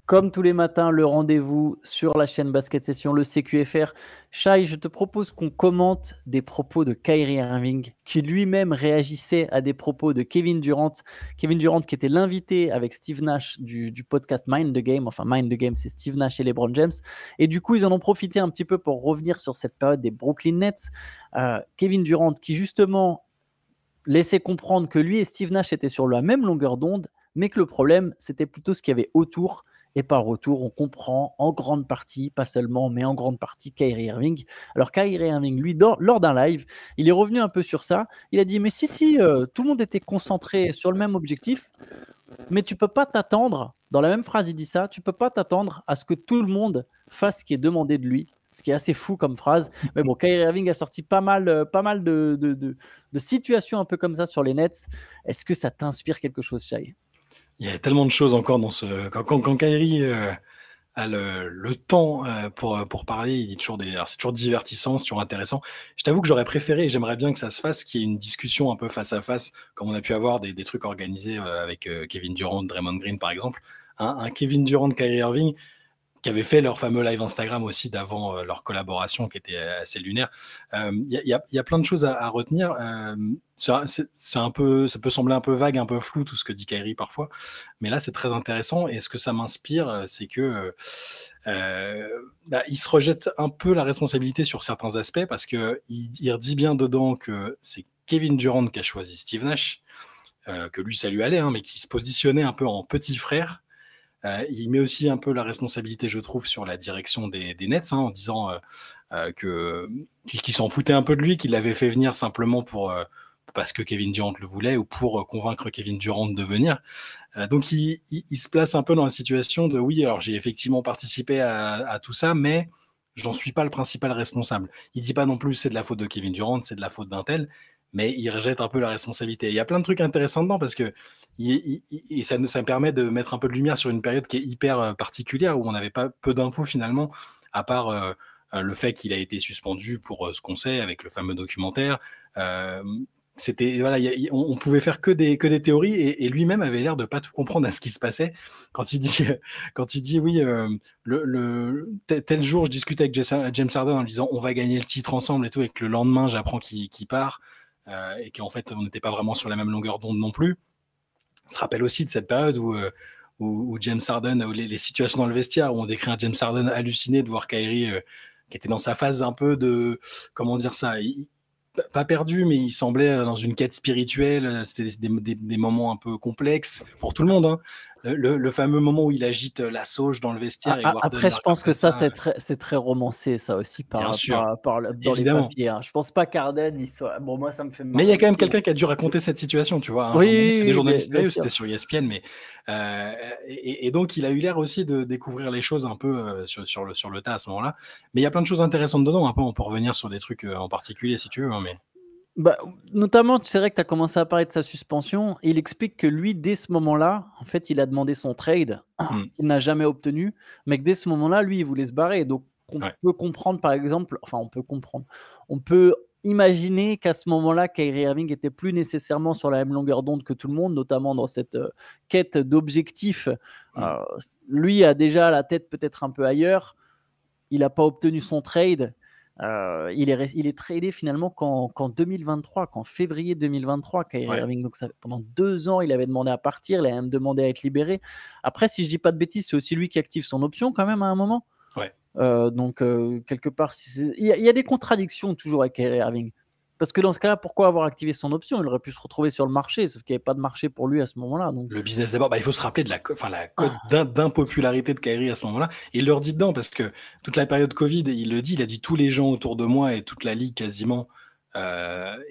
Comme tous les matins, le rendez-vous sur la chaîne Basket Session, le CQFR. Shai, je te propose qu'on commente des propos de Kyrie Irving, qui lui-même réagissait à des propos de Kevin Durant. Kevin Durant qui était l'invité avec Steve Nash du podcast Mind the Game. Enfin, Mind the Game, c'est Steve Nash et LeBron James. Et du coup, ils en ont profité un petit peu pour revenir sur cette période des Brooklyn Nets. Kevin Durant qui justement laissait comprendre que lui et Steve Nash étaient sur la même longueur d'onde, mais que le problème, c'était plutôt ce qu'il y avait autour. Et par retour, on comprend en grande partie, pas seulement, mais en grande partie, Kyrie Irving. Alors Kyrie Irving, lui, lors d'un live, il est revenu un peu sur ça. Il a dit, mais si, tout le monde était concentré sur le même objectif, mais tu peux pas t'attendre, dans la même phrase, il dit ça, tu peux pas t'attendre à ce que tout le monde fasse ce qui est demandé de lui. Ce qui est assez fou comme phrase. Mais bon, Kyrie Irving a sorti pas mal de situations un peu comme ça sur les Nets. Est-ce que ça t'inspire quelque chose, Shai? Il y a tellement de choses encore dans ce. Quand Kyrie a le temps pour parler, il dit toujours alors c'est toujours divertissant, c'est toujours intéressant. Je t'avoue que j'aurais préféré, et j'aimerais bien que ça se fasse, qu'il y ait une discussion un peu face à face, comme on a pu avoir des trucs organisés avec Kevin Durant, Draymond Green par exemple. Un Kevin Durant, Kyrie Irving, qui avaient fait leur fameux live Instagram aussi d'avant leur collaboration qui était assez lunaire. Il y a plein de choses à retenir. C'est un peu, ça peut sembler un peu vague, un peu flou tout ce que dit Kyrie parfois, mais là c'est très intéressant. Et ce que ça m'inspire, c'est que il se rejette un peu la responsabilité sur certains aspects parce que il redit bien dedans que c'est Kevin Durant qui a choisi Steve Nash, que lui ça lui allait, mais qui se positionnait un peu en petit frère. Il met aussi un peu la responsabilité, je trouve, sur la direction des Nets, en disant qu'il s'en foutait un peu de lui, qu'il l'avait fait venir simplement parce que Kevin Durant le voulait ou pour convaincre Kevin Durant de venir. Donc il se place un peu dans la situation de oui, alors j'ai effectivement participé à tout ça, mais j'en suis pas le principal responsable. Il dit pas non plus c'est de la faute de Kevin Durant, c'est de la faute d'un tel, mais il rejette un peu la responsabilité. Il y a plein de trucs intéressants dedans parce que ça me permet de mettre un peu de lumière sur une période qui est hyper particulière où on n'avait pas peu d'infos finalement, à part le fait qu'il a été suspendu pour ce qu'on sait avec le fameux documentaire. C'était voilà, on pouvait faire que des théories et lui-même avait l'air de pas tout comprendre à ce qui se passait quand il dit oui tel jour je discute avec James Harden en lui disant on va gagner le titre ensemble et tout, et que le lendemain j'apprends qu'il part et qu'en fait on n'était pas vraiment sur la même longueur d'onde non plus. On se rappelle aussi de cette période où James Harden, où les situations dans le vestiaire où on décrit un James Harden halluciné de voir Kyrie qui était dans sa phase un peu de, comment dire ça, pas perdu, mais il semblait dans une quête spirituelle. C'était des moments un peu complexes pour tout le monde. Le fameux moment où il agite la sauge dans le vestiaire et Warden Après, je pense que ça, c'est très romancé, ça aussi, Bien sûr, dans les papiers. Je pense pas qu'Arden, il soit. Bon, moi, ça me fait marrer. Mais il y a quand même quelqu'un qui a dû raconter cette situation, tu vois. C'est des journalistes sérieux, c'était sur ESPN, mais et donc il a eu l'air aussi de découvrir les choses un peu sur le tas à ce moment-là. Mais il y a plein de choses intéressantes dedans. Après, on peut revenir sur des trucs en particulier si tu veux, mais. Notamment, c'est vrai que tu as commencé à parler de sa suspension. Il explique que lui, dès ce moment-là, en fait, il a demandé son trade, qu'il n'a jamais obtenu, mais que dès ce moment-là, lui, il voulait se barrer. Donc, on peut comprendre, par exemple, on peut imaginer qu'à ce moment-là, Kyrie Irving était plus nécessairement sur la même longueur d'onde que tout le monde, notamment dans cette quête d'objectifs. Lui a déjà la tête peut-être un peu ailleurs. Il n'a pas obtenu son trade. Il est tradé finalement qu'en 2023, qu'en février 2023, Kyrie Irving. Donc pendant 2 ans, il avait demandé à partir, il a même demandé à être libéré. Après, si je dis pas de bêtises, c'est aussi lui qui active son option quand même à un moment. Donc quelque part, il y a des contradictions toujours avec Kyrie Irving. Parce que dans ce cas-là, pourquoi avoir activé son option? Il aurait pu se retrouver sur le marché, sauf qu'il n'y avait pas de marché pour lui à ce moment-là. Donc. Le business d'abord, il faut se rappeler de la cote d'impopularité de Kyrie à ce moment-là. Et il leur dit dedans, parce que toute la période Covid, il a dit tous les gens autour de moi et toute la ligue quasiment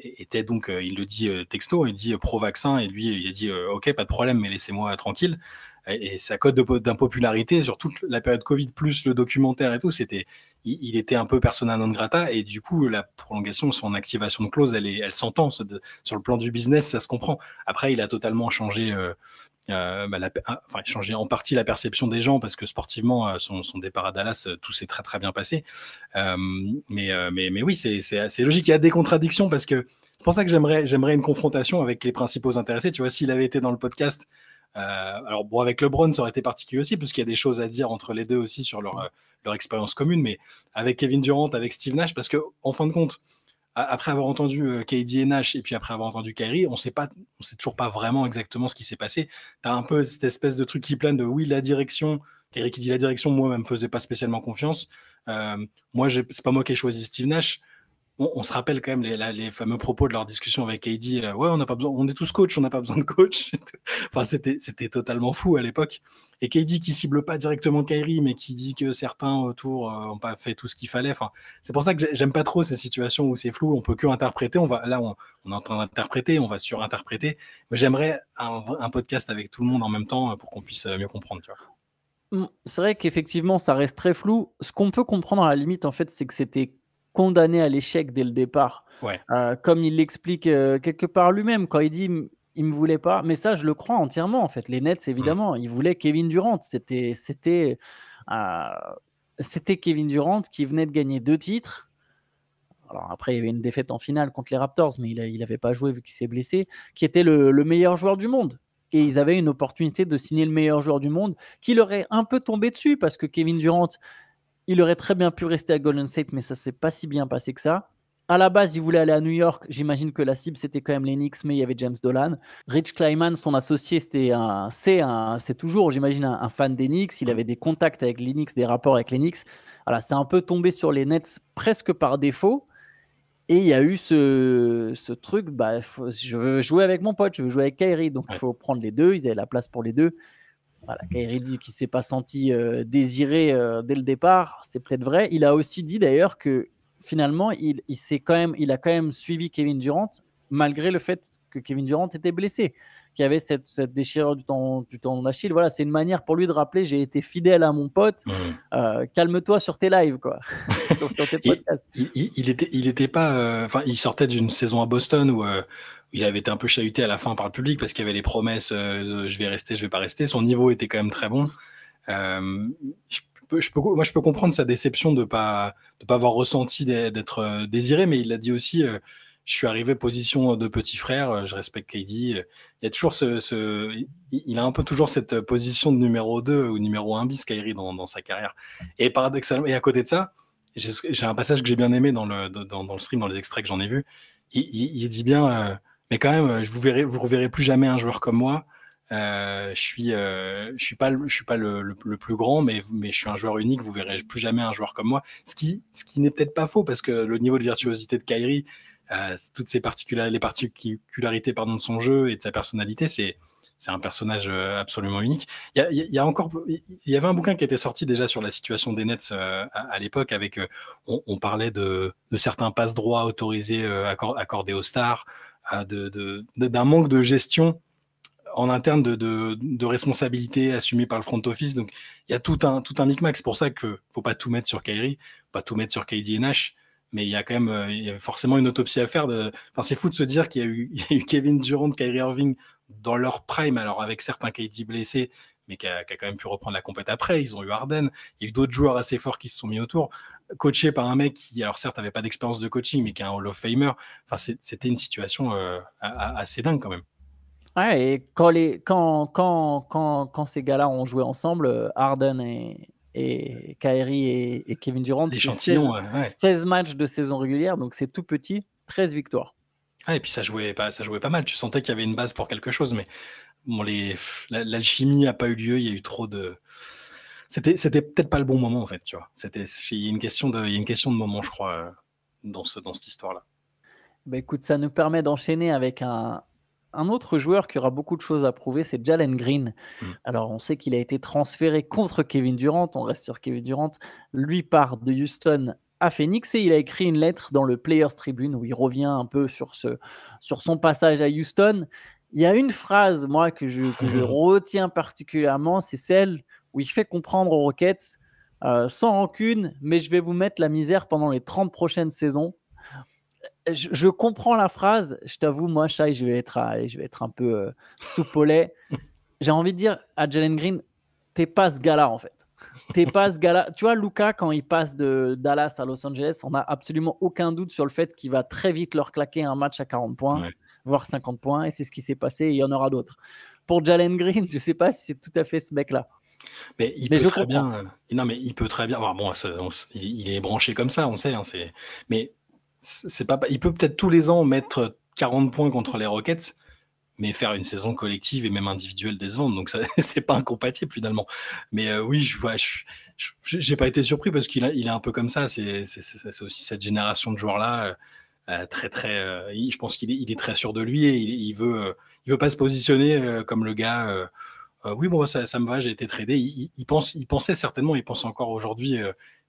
était donc, il le dit texto, il dit pro-vaccin, et lui, il a dit ok, pas de problème, mais laissez-moi tranquille. Et sa cote d'impopularité sur toute la période Covid plus le documentaire et tout, il était un peu persona non grata, et du coup la prolongation, son activation de clause, elle s'entend sur le plan du business, ça se comprend. Après, il a totalement changé changé en partie la perception des gens parce que sportivement, son départ à Dallas, tout s'est très très bien passé. Mais oui, c'est logique. Il y a des contradictions parce que c'est pour ça que j'aimerais une confrontation avec les principaux intéressés. Tu vois, s'il avait été dans le podcast Alors bon, avec LeBron, ça aurait été particulier aussi, parce qu'il y a des choses à dire entre les deux aussi sur leur expérience commune, mais avec Kevin Durant, avec Steve Nash, parce que en fin de compte, après avoir entendu KD et Nash, et puis après avoir entendu Kyrie, on sait toujours pas vraiment exactement ce qui s'est passé. T'as un peu cette espèce de truc qui plane de oui, la direction. Kyrie qui dit la direction, moi, elle me faisait pas spécialement confiance. Moi, c'est pas moi qui ai choisi Steve Nash. On se rappelle quand même les fameux propos de leur discussion avec KD. Ouais, on n'a pas besoin, on est tous coach, on n'a pas besoin de coach. Enfin, c'était totalement fou à l'époque. Et KD qui cible pas directement Kyrie, mais qui dit que certains autour ont pas fait tout ce qu'il fallait. Enfin, c'est pour ça que j'aime pas trop ces situations où c'est flou, on peut que interpréter. On est en train d'interpréter, on va surinterpréter. Mais j'aimerais un podcast avec tout le monde en même temps pour qu'on puisse mieux comprendre. Tu vois. C'est vrai qu'effectivement, ça reste très flou. Ce qu'on peut comprendre à la limite, en fait, c'est que c'était condamné à l'échec dès le départ. Ouais. Comme il l'explique quelque part lui-même, quand il dit il me voulait pas. Mais ça, je le crois entièrement, en fait. Les Nets, évidemment, ils voulaient Kevin Durant. C'était Kevin Durant qui venait de gagner 2 titres. Alors après, il y avait une défaite en finale contre les Raptors, mais il n'avait pas joué vu qu'il s'est blessé, qui était le meilleur joueur du monde. Et ils avaient une opportunité de signer le meilleur joueur du monde, qui leur est un peu tombé dessus, parce que Kevin Durant, il aurait très bien pu rester à Golden State, mais ça ne s'est pas si bien passé que ça. À la base, il voulait aller à New York. J'imagine que la cible, c'était quand même les Knicks, mais il y avait James Dolan. Rich Kleiman, son associé, c'est toujours, j'imagine, un fan des Knicks. Il avait des contacts avec les Knicks, des rapports avec les Knicks. Voilà, c'est un peu tombé sur les Nets presque par défaut. Et il y a eu ce truc, je veux jouer avec mon pote, je veux jouer avec Kyrie, donc il faut prendre les deux. Ils avaient la place pour les deux. Voilà, Kyrie dit qu'il ne s'est pas senti désiré dès le départ. C'est peut-être vrai. Il a aussi dit d'ailleurs que finalement, il a quand même suivi Kevin Durant, malgré le fait que Kevin Durant était blessé, qu'il y avait cette déchirure du tendon d'Achille. Voilà, c'est une manière pour lui de rappeler, j'ai été fidèle à mon pote. Calme-toi sur tes lives, quoi. sur tes podcasts. Il était pas. Il sortait d'une saison à Boston où il avait été un peu chahuté à la fin par le public parce qu'il y avait les promesses de je vais rester, je vais pas rester. Son niveau était quand même très bon. Moi, je peux comprendre sa déception de pas avoir ressenti d'être désiré, mais il l'a dit aussi. Je suis arrivé position de petit frère, je respecte KD. Il y a toujours il a un peu toujours cette position de numéro 2 ou numéro 1 bis Kyrie dans sa carrière. Et paradoxalement, et à côté de ça, j'ai un passage que j'ai bien aimé dans le stream, dans les extraits que j'en ai vus. Il dit bien, mais quand même, vous reverrez plus jamais un joueur comme moi. Je suis pas le plus grand, mais je suis un joueur unique. Vous verrez plus jamais un joueur comme moi. Ce qui n'est peut-être pas faux parce que le niveau de virtuosité de Kyrie, toutes les particularités de son jeu et de sa personnalité, c'est un personnage absolument unique. Il y avait un bouquin qui était sorti déjà sur la situation des Nets à l'époque, avec on parlait de certains passes droits autorisés accordés aux stars, d'un manque de gestion en interne de responsabilité assumée par le front office. Donc il y a tout un micmac. C'est pour ça qu'il ne faut pas tout mettre sur Kyrie, pas tout mettre sur KD et Nash. Mais il y a quand même il y a forcément une autopsie à faire. C'est fou de se dire qu'il y a eu Kevin Durant, Kyrie Irving dans leur prime, alors avec certains KD blessés, mais qui a quand même pu reprendre la compète après. Ils ont eu Harden. Il y a eu d'autres joueurs assez forts qui se sont mis autour, coaché par un mec qui, alors certes, n'avait pas d'expérience de coaching, mais qui est un Hall of Famer. C'était une situation assez dingue quand même. Ouais, et quand ces gars-là ont joué ensemble, Harden et Kyrie et Kevin Durant, c'est 16 matchs de saison régulière, donc c'est tout petit, 13 victoires. Et puis ça jouait pas mal. Tu sentais qu'il y avait une base pour quelque chose, mais bon, l'alchimie n'a pas eu lieu. Il y a eu trop de. C'était peut-être pas le bon moment en fait, tu vois. Il y a une question de moment, je crois, dans cette histoire-là. Écoute, ça nous permet d'enchaîner avec un autre joueur qui aura beaucoup de choses à prouver, c'est Jalen Green. Alors, on sait qu'il a été transféré contre Kevin Durant. On reste sur Kevin Durant. Lui part de Houston à Phoenix et il a écrit une lettre dans le Players Tribune où il revient un peu sur son passage à Houston. Il y a une phrase, moi, que je retiens particulièrement, c'est celle où il fait comprendre aux Rockets sans rancune, mais je vais vous mettre la misère pendant les 30 prochaines saisons. Je comprends la phrase. Je t'avoue, moi, Shai, je vais être un peu soupe au lait. J'ai envie de dire à Jalen Green, t'es pas ce gars-là, en fait. T'es pas ce gars-là. Tu vois, Luka, quand il passe de Dallas à Los Angeles, on n'a absolument aucun doute sur le fait qu'il va très vite leur claquer un match à 40 points, voire 50 points. Et c'est ce qui s'est passé. Et il y en aura d'autres. pour Jalen Green, je sais pas si c'est tout à fait ce mec-là. Mais il Mais peut je très comprends. bien. Non, mais il peut très bien. Alors bon, il est branché comme ça, on sait. Mais c'est pas. Il peut peut-être tous les ans mettre 40 points contre les Rockets, mais faire une saison collective et même individuelle décevante. Donc ça, c'est pas incompatible finalement. Mais oui, j'ai pas été surpris parce il est un peu comme ça. C'est aussi cette génération de joueurs là. Très très. Je pense il est très sûr de lui et il veut pas se positionner comme le gars. Oui, bon, ça me va, j'ai été tradé. Il pensait certainement, il pense encore aujourd'hui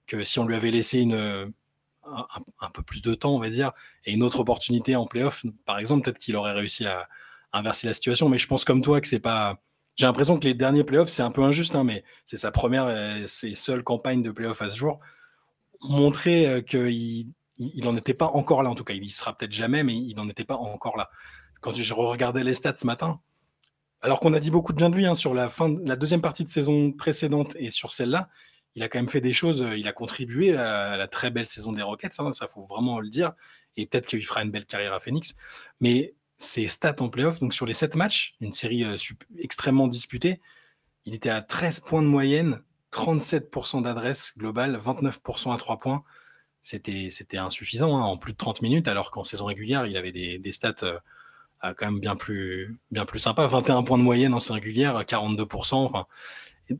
que si on lui avait laissé un peu plus de temps, on va dire, et une autre opportunité en playoff, par exemple, peut-être qu'il aurait réussi à inverser la situation. Mais je pense comme toi que c'est pas. J'ai l'impression que les derniers playoffs, c'est un peu injuste, hein, mais c'est sa première, ses seules campagnes de playoff à ce jour, montrer qu'il n'en était pas encore là, en tout cas. Il y sera peut-être jamais, mais il n'en était pas encore là. Quand je regardais les stats ce matin, alors qu'on a dit beaucoup de bien de lui sur la deuxième partie de saison précédente et sur celle-là, il a quand même fait des choses, il a contribué à la très belle saison des Rockets, ça faut vraiment le dire, et peut-être qu'il fera une belle carrière à Phoenix, mais ses stats en playoff, donc sur les 7 matchs, une série extrêmement disputée, il était à 13 points de moyenne, 37% d'adresse globale, 29% à 3 points, c'était insuffisant en plus de 30 minutes, alors qu'en saison régulière, il avait des stats quand même bien plus sympa. 21 points de moyenne en singulière, 42%. Enfin,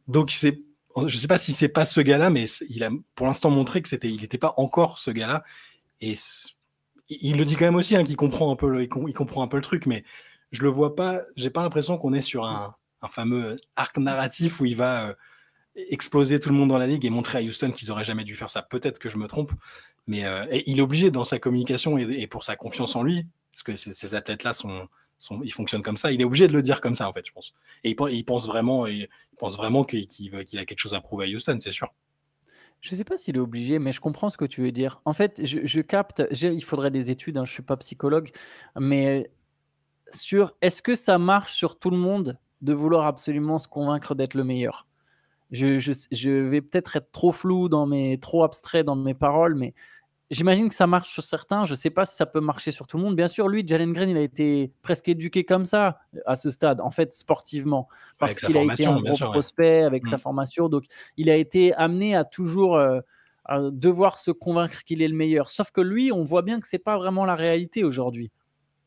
donc je sais pas si c'est pas ce gars-là, mais il a pour l'instant montré que il n'était pas encore ce gars-là. Et il le dit quand même aussi, qu'il comprend un peu il comprend un peu le truc, mais je le vois pas. J'ai pas l'impression qu'on est sur un fameux arc narratif où il va exploser tout le monde dans la ligue et montrer à Houston qu'ils auraient jamais dû faire ça. Peut-être que je me trompe, mais et il est obligé dans sa communication et pour sa confiance en lui, parce que ces athlètes-là ils fonctionnent comme ça. Il est obligé de le dire comme ça, en fait, je pense. Et il pense vraiment qu'il a quelque chose à prouver à Houston, c'est sûr. Je sais pas s'il est obligé, mais je comprends ce que tu veux dire. En fait, je capte, il faudrait des études, je suis pas psychologue, mais sur est-ce que ça marche sur tout le monde de vouloir absolument se convaincre d'être le meilleur? Je vais peut-être être trop flou trop abstrait dans mes paroles, mais j'imagine que ça marche sur certains. Je ne sais pas si ça peut marcher sur tout le monde. Bien sûr, lui, Jalen Green, il a été presque éduqué comme ça à ce stade, en fait, sportivement, Avec parce sa qu'il a été un formation, bien gros sûr. Ouais. prospect avec sa formation. Donc, il a été amené à toujours à devoir se convaincre qu'il est le meilleur. Sauf que lui, on voit bien que ce n'est pas vraiment la réalité aujourd'hui.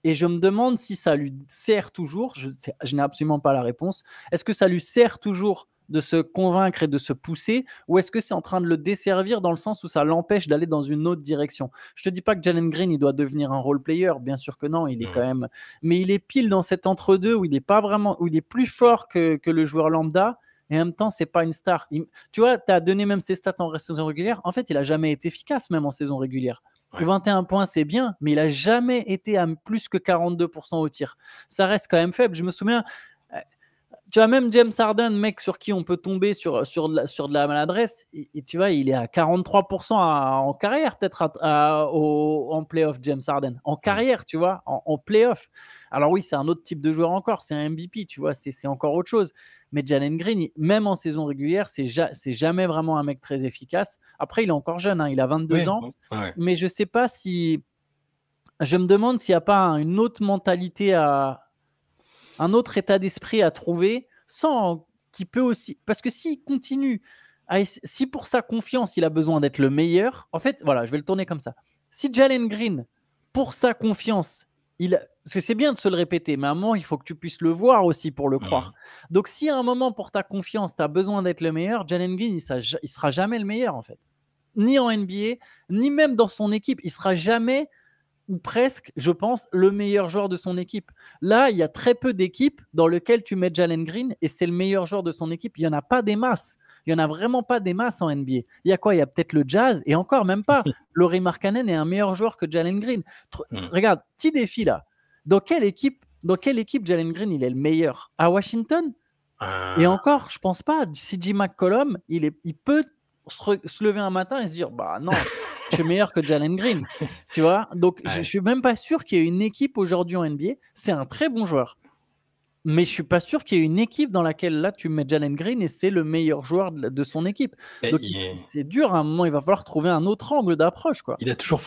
Et je me demande si ça lui sert toujours, je n'ai absolument pas la réponse. Est-ce que ça lui sert toujours de se convaincre et de se pousser, ou est-ce que c'est en train de le desservir dans le sens où ça l'empêche d'aller dans une autre direction? Je te dis pas que Jalen Green, il doit devenir un role player, bien sûr que non, il est quand même, mais il est pile dans cet entre-deux où il est pas vraiment, où il est plus fort que le joueur lambda, et en même temps, c'est pas une star. Tu vois, tu as donné même ses stats en saison régulière. En fait, il a jamais été efficace, même en saison régulière. Ouais. 21 points, c'est bien, mais il n'a jamais été à plus que 42% au tir. Ça reste quand même faible. Je me souviens, tu as même James Harden, mec sur qui on peut tomber sur de la maladresse, et tu vois, il est à 43% en carrière, peut-être en playoff, James Harden. En carrière, tu vois, en playoff. Alors oui, c'est un autre type de joueur encore, c'est un MVP, tu vois, c'est encore autre chose. Mais Jalen Green, même en saison régulière, c'est jamais vraiment un mec très efficace. Après, il est encore jeune, il a 22 ans, mais je ne sais pas si... Je me demande s'il n'y a pas une autre mentalité un autre état d'esprit à trouver, sans qui peut aussi, parce que s'il continue, si pour sa confiance il a besoin d'être le meilleur, en fait, voilà, je vais le tourner comme ça. Si Jalen Green, pour sa confiance, parce que c'est bien de se le répéter, mais à un moment, il faut que tu puisses le voir aussi pour le croire. Donc, si à un moment, pour ta confiance, tu as besoin d'être le meilleur, Jalen Green, il sera jamais le meilleur, en fait. Ni en NBA, ni même dans son équipe. Il sera jamais, ou presque, je pense, le meilleur joueur de son équipe. Là, il y a très peu d'équipes dans lesquelles tu mets Jalen Green et c'est le meilleur joueur de son équipe. Il n'y en a pas des masses. Il n'y en a vraiment pas des masses en NBA. Il y a quoi? Il y a peut-être le Jazz et encore même pas. Lauri Markkanen est un meilleur joueur que Jalen Green. Regarde, petit défi là. Dans quelle équipe Jalen Green il est le meilleur? À Washington? Et encore, je pense pas. CJ McCollum, il peut se lever un matin et se dire bah non, je suis meilleur que Jalen Green, tu vois. Donc je suis même pas sûr qu'il y ait une équipe aujourd'hui en NBA. C'est un très bon joueur, Mais je suis pas sûr qu'il y ait une équipe dans laquelle là tu mets Jalen Green et c'est le meilleur joueur de son équipe. Mais Donc c'est dur à un moment, il va falloir trouver un autre angle d'approche, quoi. il a toujours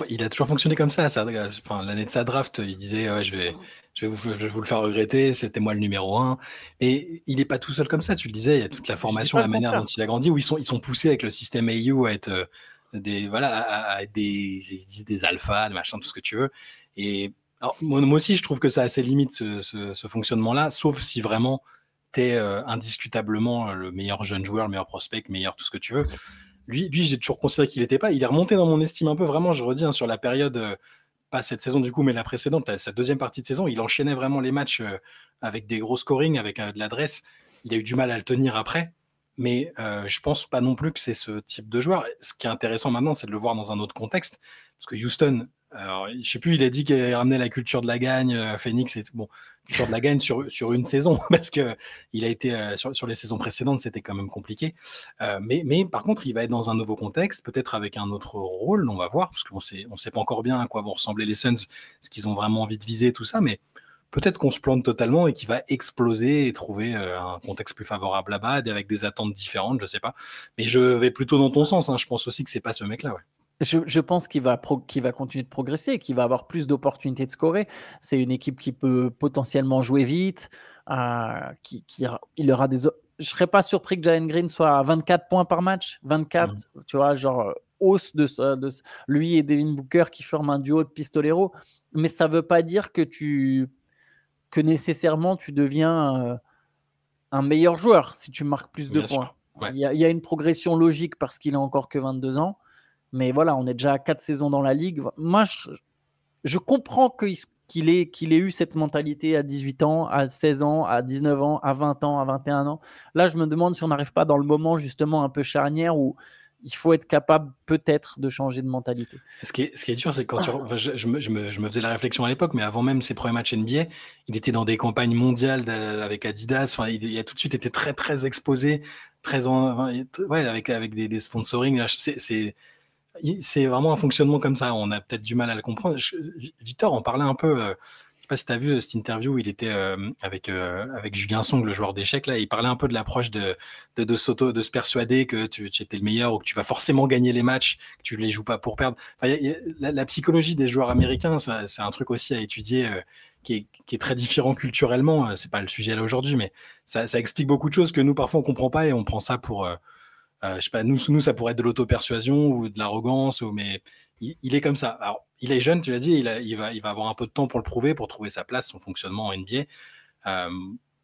fonctionné comme ça. Enfin, l'année de sa draft, il disait ouais, je vais vous le faire regretter, c'était moi le numéro 1. Et il est pas tout seul comme ça, tu le disais, il y a toute la Je dis formation, pas la le manière dont contraire. il a grandi, où ils sont poussés avec le système AU à être à être ils disent des alphas, des machins, tout ce que tu veux. Et alors, moi aussi, je trouve que ça a ses limites, ce fonctionnement-là, sauf si vraiment t'es indiscutablement le meilleur jeune joueur, le meilleur prospect, le meilleur tout ce que tu veux. Lui j'ai toujours considéré qu'il n'était pas. Il est remonté dans mon estime un peu, vraiment, je redis, hein, sur la période, pas cette saison du coup, mais la précédente, sa deuxième partie de saison, il enchaînait vraiment les matchs avec des gros scoring, avec de l'adresse. Il a eu du mal à le tenir après, mais je pense pas non plus que c'est ce type de joueur. Ce qui est intéressant maintenant, c'est de le voir dans un autre contexte, parce que Houston, alors, je sais plus, il a dit qu'il ramenait la culture de la gagne à Phoenix et tout. Bon, culture de la gagne sur une saison, parce que il a été sur les saisons précédentes, c'était quand même compliqué. Mais par contre, il va être dans un nouveau contexte, peut-être avec un autre rôle, on va voir, parce qu'on sait pas encore bien à quoi vont ressembler les Suns, ce qu'ils ont vraiment envie de viser, tout ça, mais peut-être qu'on se plante totalement et qu'il va exploser et trouver un contexte plus favorable là-bas, avec des attentes différentes, je sais pas. Mais je vais plutôt dans ton sens, hein. Je pense aussi que c'est pas ce mec-là, ouais. Je pense qu'il va continuer de progresser, qu'il va avoir plus d'opportunités de scorer. C'est une équipe qui peut potentiellement jouer vite, il aura je serais pas surpris que Jalen Green soit à 24 points par match, 24, tu vois, genre hausse lui et Devin Booker qui forment un duo de pistolero, mais ça veut pas dire que nécessairement tu deviens un meilleur joueur si tu marques plus de Bien points. sûr. Ouais. Il y a une progression logique parce qu'il a encore que 22 ans. Mais voilà, on est déjà à 4 saisons dans la ligue. Moi, je comprends qu'il ait eu cette mentalité à 18 ans, à 16 ans, à 19 ans, à 20 ans, à 21 ans. Là, je me demande si on n'arrive pas dans le moment justement un peu charnière où il faut être capable peut-être de changer de mentalité. Ce qui est dur, c'est que quand enfin, je me faisais la réflexion à l'époque, mais avant même ses premiers matchs NBA, il était dans des campagnes mondiales avec Adidas. Enfin, il a tout de suite été très très exposé, ouais, avec des sponsoring. C'est vraiment un fonctionnement comme ça. On a peut-être du mal à le comprendre. Victor en parlait un peu. Je sais pas si tu as vu cette interview où il était avec Julien Song, le joueur d'échecs. Là, il parlait un peu de l'approche de se persuader que tu étais le meilleur ou que tu vas forcément gagner les matchs, que tu les joues pas pour perdre. Enfin, la psychologie des joueurs américains, c'est un truc aussi à étudier. Qui est très différent culturellement. C'est pas le sujet là aujourd'hui, mais ça explique beaucoup de choses que nous parfois on comprend pas et on prend ça pour je sais pas, nous, ça pourrait être de l'auto-persuasion ou de l'arrogance, mais il est comme ça. Alors, il est jeune, tu l'as dit, il va avoir un peu de temps pour le prouver, pour trouver sa place, son fonctionnement en NBA. En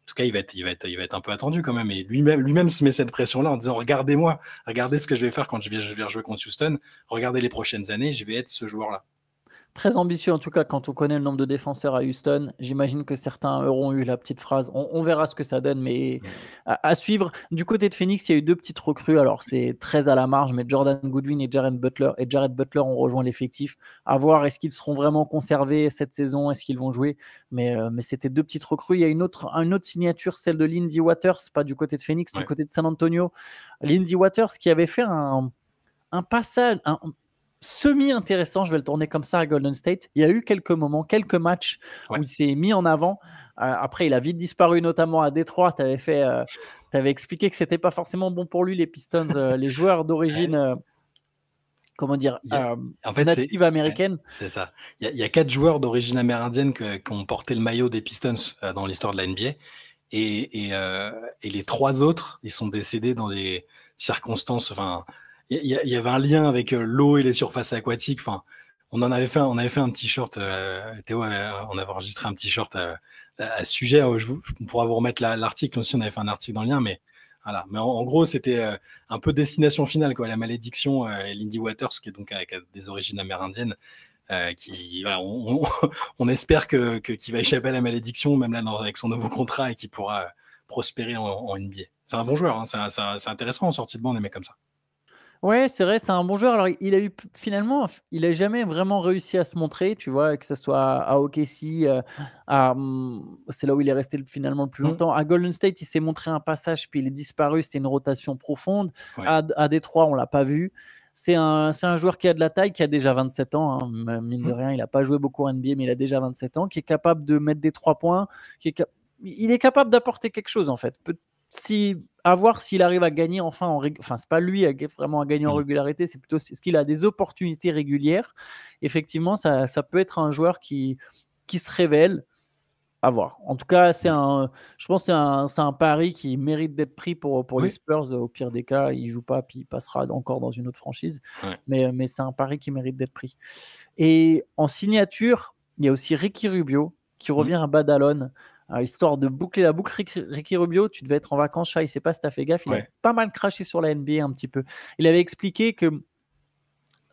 tout cas, il va être un peu attendu quand même. Et lui-même se met cette pression-là en disant, regardez-moi, regardez ce que je vais faire quand je vais rejouer contre Houston. Regardez les prochaines années, je vais être ce joueur-là. Très ambitieux en tout cas quand on connaît le nombre de défenseurs à Houston. J'imagine que certains auront eu la petite phrase. On verra ce que ça donne, mais à suivre. Du côté de Phoenix, il y a eu deux petites recrues. Alors c'est très à la marge, mais Jordan Goodwin et Jared Butler ont rejoint l'effectif. À voir, est-ce qu'ils seront vraiment conservés cette saison? Est-ce qu'ils vont jouer? Mais c'était deux petites recrues. Il y a une autre signature, celle de Lindy Waters, pas du côté de Phoenix, du côté de San Antonio. Lindy Waters qui avait fait un passage, semi-intéressant, je vais le tourner comme ça à Golden State. Il y a eu quelques moments, quelques matchs où il s'est mis en avant. Après, il a vite disparu, notamment à Détroit. Tu avais expliqué que c'était pas forcément bon pour lui, les Pistons, les joueurs d'origine, comment dire, en fait, native américaine. C'est ça. Il y a 4 joueurs d'origine amérindienne qui ont porté le maillot des Pistons dans l'histoire de la NBA. Et les 3 autres, ils sont décédés dans des circonstances. Enfin, il y avait un lien avec l'eau et les surfaces aquatiques. Enfin, on avait fait un t-shirt. Théo, on avait enregistré un t-shirt à ce sujet. On pourra vous remettre l'article aussi. On avait fait un article dans le lien, mais voilà. Mais en gros, c'était un peu destination finale, quoi. La malédiction. Lindy Waters, qui est donc avec des origines amérindiennes. Voilà, on espère qu'il va échapper à la malédiction, même là avec son nouveau contrat, et qu'il pourra prospérer en NBA. C'est un bon joueur, hein, c'est intéressant en sortie de banc des mecs comme ça. Ouais, c'est vrai, c'est un bon joueur. Alors, finalement, il a jamais vraiment réussi à se montrer, tu vois, que ce soit à OKC, c'est là où il est resté finalement le plus longtemps. À Golden State, il s'est montré un passage, puis il est disparu. C'était une rotation profonde. Ouais. À Détroit, on l'a pas vu. C'est un joueur qui a de la taille, qui a déjà 27 ans, hein, mine de rien. Il n'a pas joué beaucoup en NBA, mais il a déjà 27 ans, qui est capable de mettre des 3 points, il est capable d'apporter quelque chose en fait. À voir s'il arrive à gagner enfin c'est pas lui vraiment à gagner en régularité, c'est plutôt ce qu'il a des opportunités régulières. Effectivement, ça peut être un joueur qui se révèle. À voir. En tout cas, je pense que c'est un pari qui mérite d'être pris pour les Spurs. Au pire des cas, il joue pas, puis il passera encore dans une autre franchise. Ouais. Mais c'est un pari qui mérite d'être pris. Et en signature, il y a aussi Ricky Rubio qui revient à Badalone. Histoire de boucler la boucle, Ricky Rubio, tu devais être en vacances, Chat, il ne sait pas si tu as fait gaffe, il a pas mal craché sur la NBA un petit peu. Il avait expliqué que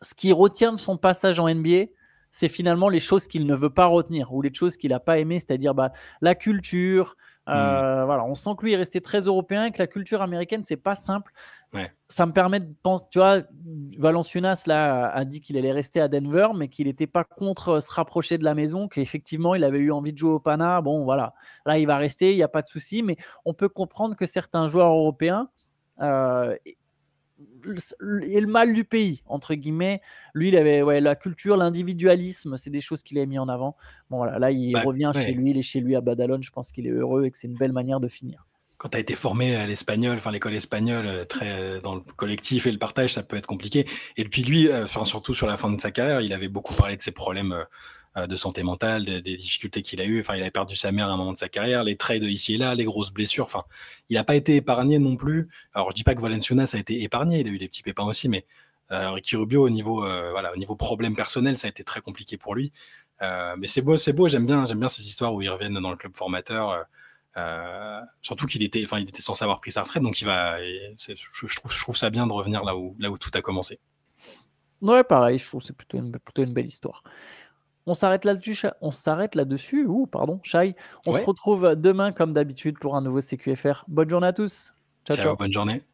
ce qui retient de son passage en NBA, c'est finalement les choses qu'il ne veut pas retenir ou les choses qu'il n'a pas aimées, c'est-à-dire la culture. Voilà, on sent que lui est resté très européen, que la culture américaine, c'est pas simple. Ouais. Ça me permet de penser, tu vois, Valanciunas là, a dit qu'il allait rester à Denver, mais qu'il n'était pas contre se rapprocher de la maison, qu'effectivement, il avait eu envie de jouer au Pana. Bon, voilà, là, il va rester, il n'y a pas de souci, mais on peut comprendre que certains joueurs européens et le mal du pays, entre guillemets. Lui, il avait la culture, l'individualisme, c'est des choses qu'il a mis en avant. Bon, voilà, là, il revient chez lui, il est chez lui à Badalone. Je pense qu'il est heureux et que c'est une belle manière de finir. Quand tu as été formé à l'espagnol, l'école espagnole, très dans le collectif et le partage, ça peut être compliqué. Et puis lui, surtout sur la fin de sa carrière, il avait beaucoup parlé de ses problèmes de santé mentale, des difficultés qu'il a eues. Il avait perdu sa mère à un moment de sa carrière, les trades ici et là, les grosses blessures. Il n'a pas été épargné non plus. Alors, je dis pas que Valanciunas a été épargné, il a eu des petits pépins aussi, mais Ricky Rubio, au niveau problème personnel, ça a été très compliqué pour lui. Mais c'est beau, j'aime bien ces histoires où ils reviennent dans le club formateur. Surtout qu'il était censé avoir pris sa retraite, donc je trouve ça bien de revenir là où tout a commencé. Ouais, pareil, je trouve que c'est plutôt une belle histoire. On s'arrête là-dessus. Pardon, Shai. On se retrouve demain comme d'habitude pour un nouveau CQFR. Bonne journée à tous. Ciao, ciao. Bonne journée.